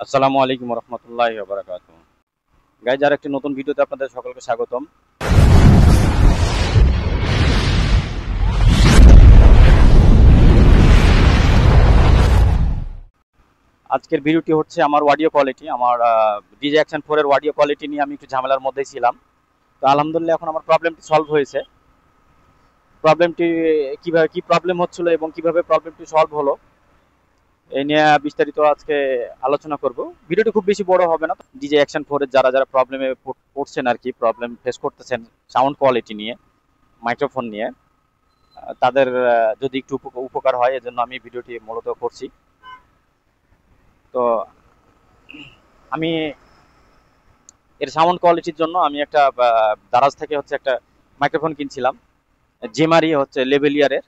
আসসালামু আলাইকুম রহমতুল্লাহি ওয়া বারাকাতুহু। গাইজ, আর একটি নতুন ভিডিওতে আপনাদের সকলকে স্বাগতম। আজকের ভিডিওটি হচ্ছে আমার অডিও কোয়ালিটি, আমার ডিজে অ্যাকশন 4 এর অডিও কোয়ালিটি নিয়ে আমি একটু ঝামেলার মধ্যেই ছিলাম। তো আলহামদুলিল্লাহ এখন আমার প্রবলেমটি সলভ হয়েছে। প্রবলেমটি কিভাবে কি প্রবলেম হচ্ছিল এবং কিভাবে প্রবলেমটি সলভ হলো এই নিয়ে বিস্তারিত আজকে আলোচনা করব। ভিডিওটি খুব বেশি বড় হবে না। ডিজে অ্যাকশন 4 এর যারা যারা প্রবলেমে পড়ছেন আর কি, প্রবলেম ফেস করতেছেন সাউন্ড কোয়ালিটি নিয়ে, মাইক্রোফোন নিয়ে, তাদের যদি একটু উপকার হয় এজন্য আমি ভিডিওটি মূলত করছি। তো আমি এর সাউন্ড কোয়ালিটির জন্য আমি একটা দারাজ থেকে হচ্ছে একটা মাইক্রোফোন কিনছিলাম, জেমারি হচ্ছে লেভেলিয়ারের,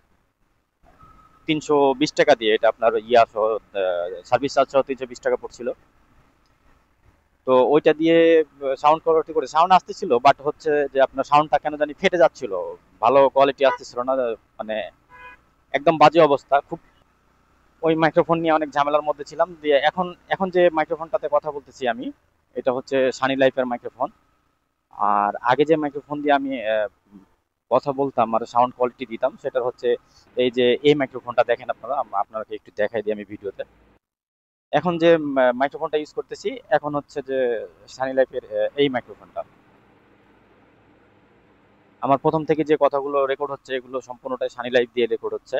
320 টাকা দিয়ে। এটা আপনার ইয়া সহ সার্ভিস চার্জ সহ 320 টাকা পড়ছিল। তো ওইটা দিয়ে সাউন্ড কোয়ালিটি করে সাউন্ড আসতেছিল, বাট হচ্ছে যে আপনার সাউন্ডটা কেন জানি ফেটে যাচ্ছিল, ভালো কোয়ালিটি আসতেছিল না, মানে একদম বাজে অবস্থা খুব। ওই মাইক্রোফোন নিয়ে অনেক ঝামেলার মধ্যে ছিলাম। দিয়ে এখন এখন যে মাইক্রোফোনটাতে কথা বলতেছি আমি, এটা হচ্ছে সানি লাইফের মাইক্রোফোন। আর আগে যে মাইক্রোফোন দিয়ে আমি কথা বলতাম আর সাউন্ড কোয়ালিটি দিতাম, সেটা হচ্ছে এই যে এই মাইক্রোফোনটা দেখেন আপনারা, আপনাকে একটু দেখাই দিই আমি ভিডিওতে। এখন যে মাইক্রোফোনটা ইউজ করতেছি এখন হচ্ছে যে সানি লাইফের এই মাইক্রোফোনটা। আমার প্রথম থেকে যে কথাগুলো রেকর্ড হচ্ছে এগুলো সম্পূর্ণটাই সানি লাইফ দিয়ে রেকর্ড হচ্ছে।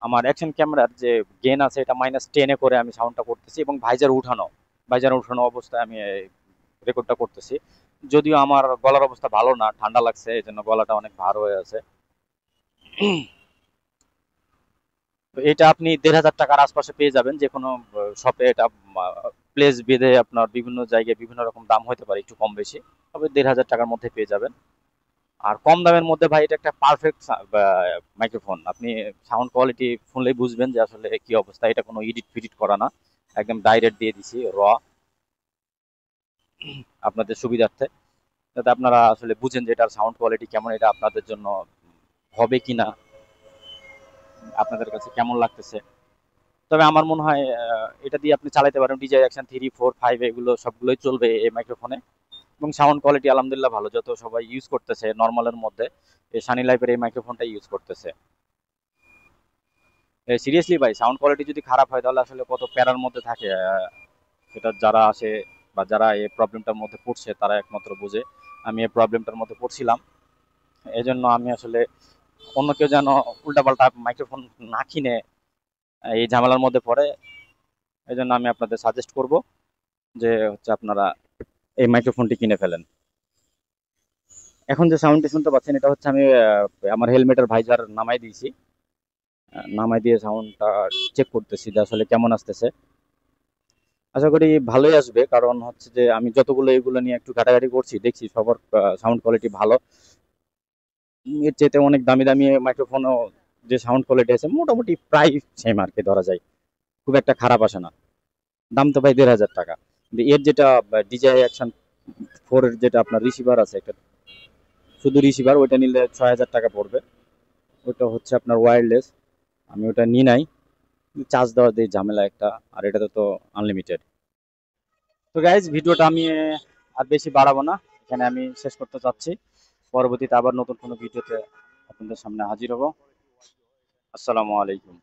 আমার অ্যাকশন ক্যামেরার যে গেন আছে এটা -10-এ করে আমি সাউন্ডটা করতেছি, এবং ভাইজার উঠানো অবস্থায় আমি রেকর্ডটা করতেছি। যদিও আমার গলার অবস্থা ভালো না, ঠান্ডা লাগছে, এই জন্য গলাটা অনেক ভার হয়ে আছে। তো এটা আপনি 1,500 টাকার আশপাশে পেয়ে যাবেন যে কোনো শপে। এটা প্লেস বেঁধে আপনার বিভিন্ন জায়গায় বিভিন্ন রকম দাম হতে পারে, একটু কম বেশি, তবে 1,500 টাকার মধ্যে পেয়ে যাবেন। আর কম দামের মধ্যে ভাই এটা একটা পারফেক্ট মাইক্রোফোন। আপনি সাউন্ড কোয়ালিটি শুনলেই বুঝবেন যে আসলে কি অবস্থা। এটা কোনো এডিট ফিডিট করা না, একদম ডাইরেক্ট দিয়ে দিছি র, আপনাদের সুবিধার্থে, যাতে আপনারা আসলে বুঝেন যে এটার সাউন্ড কোয়ালিটি কেমন, এটা আপনাদের জন্য হবে কিনা, আপনাদের কাছে কেমন লাগতেছে। তবে আমার মনে হয় এটা দিয়ে আপনি চালাতে পারেন ডিজে অ্যাকশন 3, 4, 5, এগুলো সবগুলোই চলবে এই মাইক্রোফোনে। এবং সাউন্ড কোয়ালিটি আলহামদুলিল্লাহ ভালো, যত সবাই ইউজ করতেছে নর্মালের মধ্যে এই সানি লাইফের এই মাইক্রোফোনটা ইউজ করতেছে। সিরিয়াসলি ভাই, সাউন্ড কোয়ালিটি যদি খারাপ হয় তাহলে আসলে কত প্যারার মধ্যে থাকে। সেটা যারা আসে বা যারা এই প্রবলেমটার মধ্যে পড়ছে তারা একমাত্র বুঝে। আমি এই প্রবলেমটার মধ্যে পড়ছিলাম, এই জন্য আমি আসলে অন্য কেউ যেন উল্টাপাল্টা মাইক্রোফোন না কিনে এই ঝামেলার মধ্যে পড়ে, এই জন্য আমি আপনাদের সাজেস্ট করব যে হচ্ছে আপনারা এই মাইক্রোফোনটি কিনে ফেলেন। এখন যে সাউন্ডটি শুনতে পাচ্ছেন এটা হচ্ছে আমি আমার হেলমেটের ভাইজার নামাই দিয়েছি, নামাই দিয়ে সাউন্ডটা চেক করতেছি যে আসলে কেমন আসতেছে। আশা করি ভালোই আসবে, কারণ হচ্ছে যে আমি যতগুলো এগুলো নিয়ে একটু ঘাটাঘাটি করছি দেখছি সবার সাউন্ড কোয়ালিটি ভালো। এর চাইতে অনেক দামি দামি মাইক্রোফোনও যে সাউন্ড কোয়ালিটি আছে মোটামুটি প্রায় সেম আর কি, ধরা যায় খুব একটা খারাপ আসে না। দাম তো ভাই 1,500 টাকা। কিন্তু এর যেটা ডিজাই অ্যাকশন 4 এর যেটা আপনার রিসিভার আছে একটা, শুধু রিসিভার, ওইটা নিলে 6,000 টাকা পড়বে। ওইটা হচ্ছে আপনার ওয়্যারলেস, আমি ওটা নিই নাই, চার্জ দেওয়া দিয়ে ঝামেলা একটা, আর এটাতে তো আনলিমিটেড। তো গাইজ, ভিডিওটা আমি আর বেশি বাড়াবো না, এখানে আমি শেষ করতে চাচ্ছি। পরবর্তীতে আবার নতুন কোনো ভিডিওতে আপনাদের সামনে হাজির হব। আসসালামু আলাইকুম।